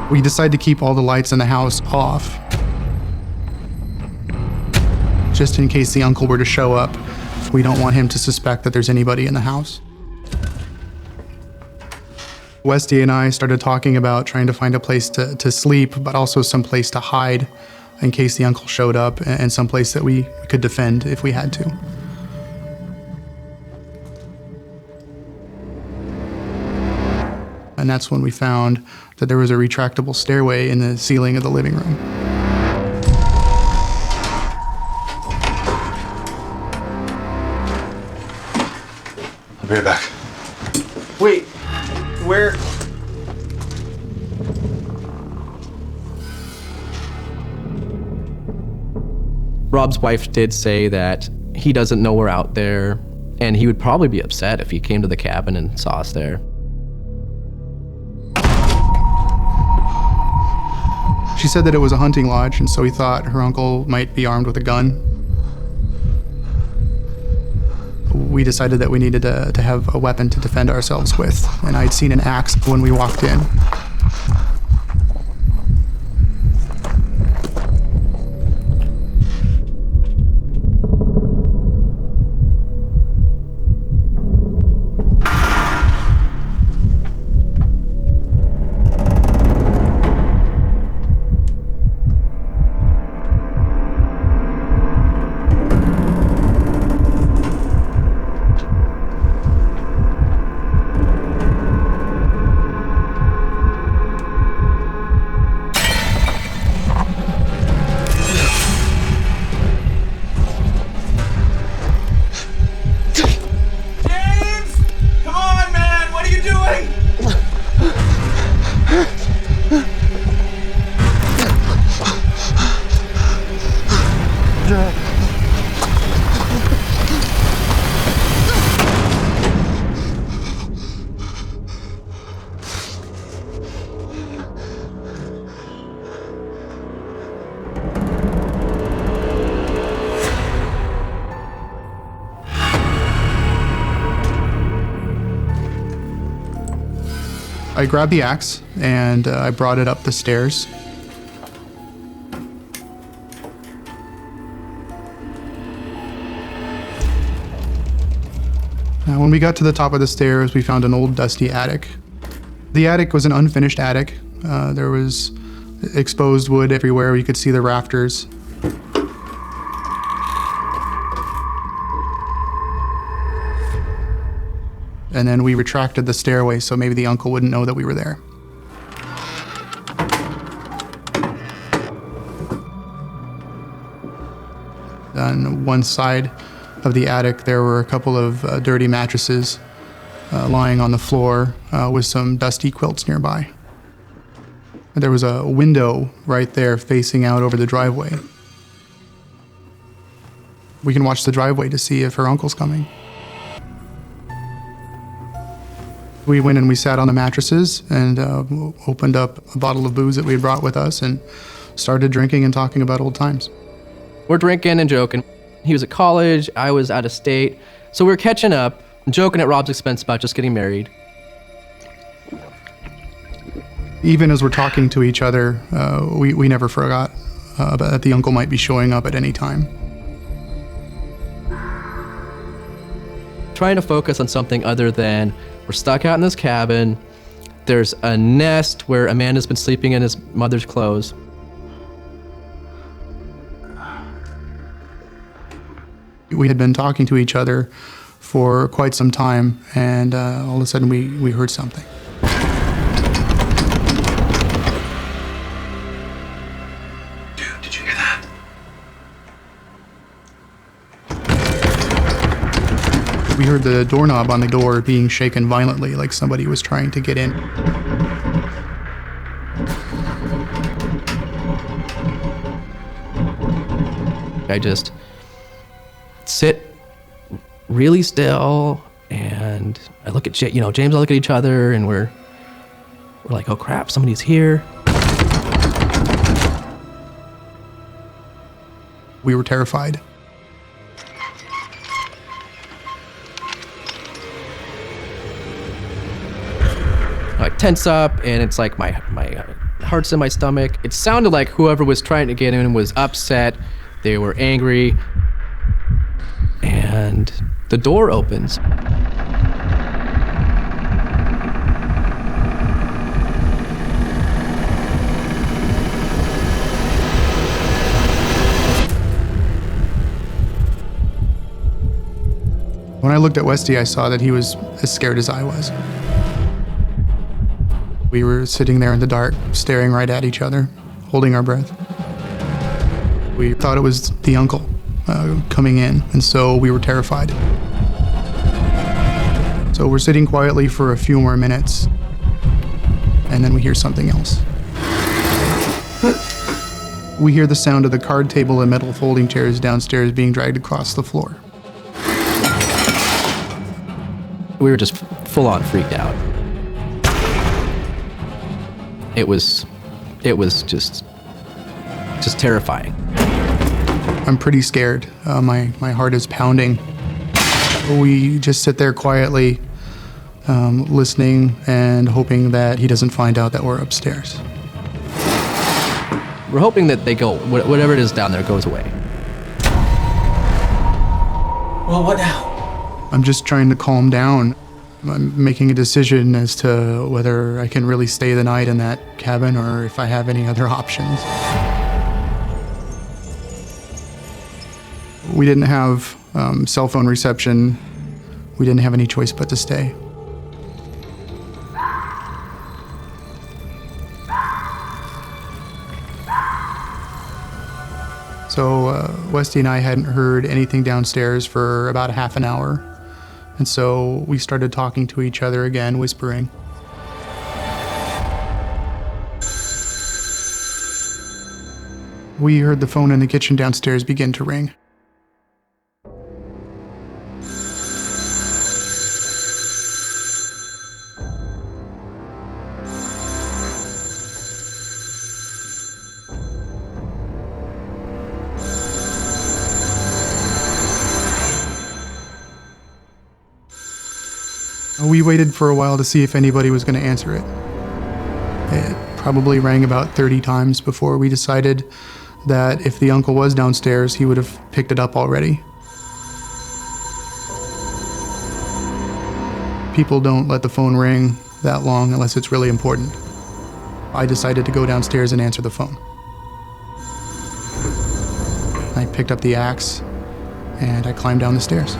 We decided to keep all the lights in the house off, just in case the uncle were to show up. We don't want him to suspect that there's anybody in the house. Weste and I started talking about trying to find a place to sleep, but also some place to hide in case the uncle showed up, and some place that we could defend if we had to. And that's when we found that there was a retractable stairway in the ceiling of the living room. I'll be right back. Wait, where? Rob's wife did say that he doesn't know we're out there, and he would probably be upset if he came to the cabin and saw us there. She said that it was a hunting lodge, and so we thought her uncle might be armed with a gun. We decided that we needed to have a weapon to defend ourselves with, and I'd seen an axe when we walked in. I grabbed the axe and I brought it up the stairs. Now, when we got to the top of the stairs, we found an old dusty attic. The attic was an unfinished attic. There was exposed wood everywhere. You could see the rafters. And then we retracted the stairway so maybe the uncle wouldn't know that we were there. On one side of the attic, there were a couple of dirty mattresses lying on the floor with some dusty quilts nearby. There was a window right there facing out over the driveway. We can watch the driveway to see if her uncle's coming. We went and we sat on the mattresses and opened up a bottle of booze that we had brought with us and started drinking and talking about old times. We're drinking and joking. He was at college, I was out of state. So we were catching up, joking at Rob's expense about just getting married. Even as we're talking to each other, we never forgot that the uncle might be showing up at any time. Trying to focus on something other than we're stuck out in this cabin. There's a nest where Amanda's been sleeping in his mother's clothes. We had been talking to each other for quite some time, and all of a sudden we heard something. Dude, did you hear that? We heard the doorknob on the door being shaken violently, like somebody was trying to get in. I just sit really still, and I look at James, I look at each other, and we're like, oh crap, somebody's here. We were terrified. I tense up, and it's like my hurts in my stomach. It sounded like whoever was trying to get in was upset. They were angry. And the door opens. When I looked at Weste, I saw that he was as scared as I was. We were sitting there in the dark, staring right at each other, holding our breath. We thought it was the uncle coming in, and so we were terrified. So we're sitting quietly for a few more minutes, and then we hear something else. We hear the sound of the card table and metal folding chairs downstairs being dragged across the floor. We were just full on freaked out. It was just terrifying. I'm pretty scared. My heart is pounding. We just sit there quietly, listening and hoping that he doesn't find out that we're upstairs. We're hoping that they go, whatever it is down there goes away. Well, what now? I'm just trying to calm down. I'm making a decision as to whether I can really stay the night in that cabin or if I have any other options. We didn't have cell phone reception. We didn't have any choice but to stay. So Weste and I hadn't heard anything downstairs for about a half an hour. And so we started talking to each other again, whispering. We heard the phone in the kitchen downstairs begin to ring. We waited for a while to see if anybody was going to answer it. It probably rang about 30 times before we decided that if the uncle was downstairs, he would have picked it up already. People don't let the phone ring that long unless it's really important. I decided to go downstairs and answer the phone. I picked up the axe and I climbed down the stairs.